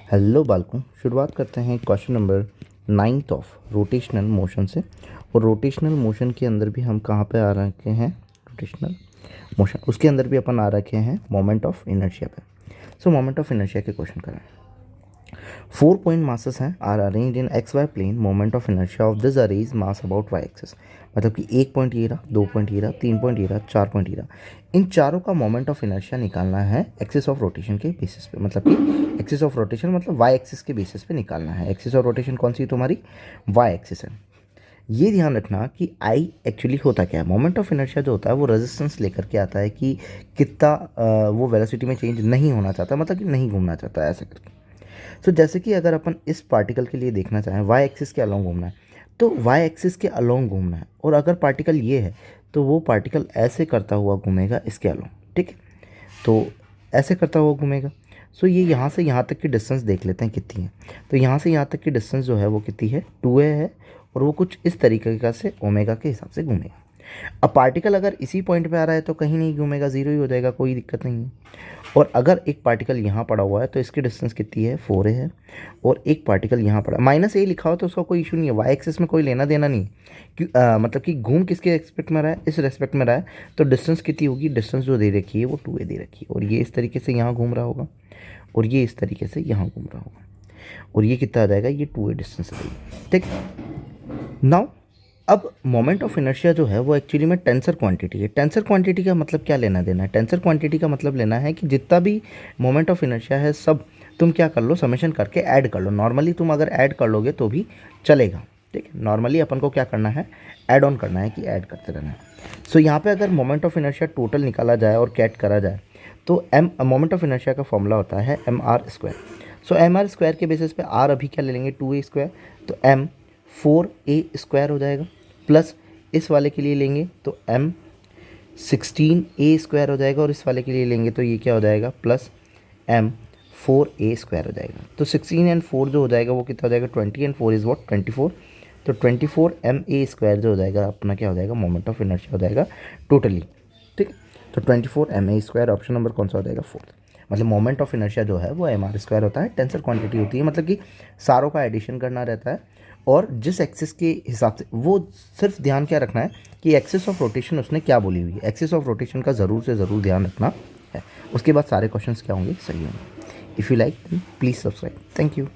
Hello बालकों, शुरुआत करते हैं question number 9 of rotational motion से। और रोटेशनल मोशन के अंदर भी हम कहाँ पे आ रखे हैं, रोटेशनल मोशन उसके अंदर भी अपन आ रखे हैं मोमेंट ऑफ इनर्शिया पे। सो मोमेंट ऑफ इनर्शिया के क्वेश्चन करें। 4 पॉइंट मासेस हैं are arranged in x y plane. Moment of inertia of this arrange mass about y axis. मतलब कि 1 पॉइंट ये रहा, 2 पॉइंट ये रहा, 3 पॉइंट ये रहा, 4 पॉइंट ये रहा। इन चारों का मोमेंट ऑफ इनर्शिया निकालना है एक्सिस ऑफ रोटेशन के बेसिस पे। मतलब कि एक्सिस ऑफ रोटेशन मतलब वाई एक्सिस के बेसिस पे निकालना है। एक्सिस ऑफ रोटेशन कौन सी तुम्हारी वाई एक्सिस है। ये ध्यान रखना कि आई एक्चुअली होता क्या है। मोमेंट ऑफ इनर्शिया जो होता है वो रेजिस्टेंस लेकर के आता है कि कितना वो वेलोसिटी में चेंज नहीं होना चाहता, मतलब कि नहीं घूमना चाहता है, ऐसा करके। तो जैसे कि अगर अपन इस पार्टिकल के लिए देखना चाहें, वाई एक्सिस के अलोंग घूमना है तो वाई एक्सिस के अलोंग घूमना है। और अगर पार्टिकल ये है तो वो पार्टिकल ऐसे करता हुआ घूमेगा इसके अलोंग, ठीक है। तो ऐसे करता हुआ घूमेगा। सो ये यहाँ से यहाँ तक की डिस्टेंस देख लेते हैं कितनी है। तो यहाँ से यहाँ तक की डिस्टेंस जो है वो कितनी है, 2a है। और वो कुछ इस तरीके का से ओमेगा के हिसाब से घूमेगा। अब पार्टिकल अगर इसी पॉइंट पे आ रहा है तो कहीं नहीं घूमेगा, ज़ीरो ही हो जाएगा, कोई दिक्कत नहीं है। और अगर एक पार्टिकल यहाँ पड़ा हुआ है तो इसकी डिस्टेंस कितनी है, 4a है। और एक पार्टिकल यहाँ पड़ा, -a लिखा हो तो उसका कोई इशू नहीं है, वाई एक्सिस में कोई लेना देना नहीं। मतलब कि घूम किसके रेस्पेक्ट में रहा है, इस रेस्पेक्ट में रहा है। तो डिस्टेंस कितनी होगी, डिस्टेंस जो दे रखी है वो 2a दे रखी है। और ये इस तरीके से यहाँ घूम रहा होगा और ये इस तरीके से यहाँ घूम रहा होगा। और ये कितना आ जाएगा, ये 2a डिस्टेंस आ जाएगी, ठीक। नाउ अब मोमेंट ऑफ इनर्शिया जो है वो एक्चुअली में टेंसर क्वांटिटी है। टेंसर क्वांटिटी का मतलब क्या लेना देना है, टेंसर क्वांटिटी का मतलब लेना है कि जितना भी मोमेंट ऑफ इनर्शिया है सब तुम क्या कर लो, समेशन करके ऐड कर लो। नॉर्मली तुम अगर ऐड कर लोगे तो भी चलेगा, ठीक है। नॉर्मली अपन को क्या करना है, ऐड ऑन करना है कि ऐड करते रहना है। सो यहाँ पे अगर मोमेंट ऑफ इनर्शिया टोटल निकाला जाए और कैट करा जाए तो मोमेंट ऑफ इनर्शिया का फॉर्मूला होता है mr²। सो mr² के बेसिस पे r अभी क्या ले लेंगे, 2a²। तो m 4a² हो जाएगा। प्लस इस वाले के लिए लेंगे तो m 16a² हो जाएगा। और इस वाले के लिए लेंगे तो ये क्या हो जाएगा, प्लस m 4a² हो जाएगा। तो 16 एंड 4 जो हो जाएगा वो कितना हो जाएगा, 20 एंड 4 इज़ वॉट, 24। तो 24ma² जो हो जाएगा अपना क्या हो जाएगा, मोमेंट ऑफ इनर्शिया हो जाएगा टोटली, ठीक है। तो 24ma², ऑप्शन नंबर कौन सा हो जाएगा, 4th। मतलब मोमेंट ऑफ इनर्शिया जो है वो mr² होता है, टेंसर क्वांटिटी होती है। मतलब कि सारों का एडिशन करना रहता है और जिस एक्सिस के हिसाब से, वो सिर्फ ध्यान क्या रखना है कि एक्सिस ऑफ रोटेशन उसने क्या बोली हुई है। एक्सिस ऑफ रोटेशन का ज़रूर से ज़रूर ध्यान रखना है। उसके बाद सारे क्वेश्चंस क्या होंगे, सही होंगे। If you like please subscribe. Thank you.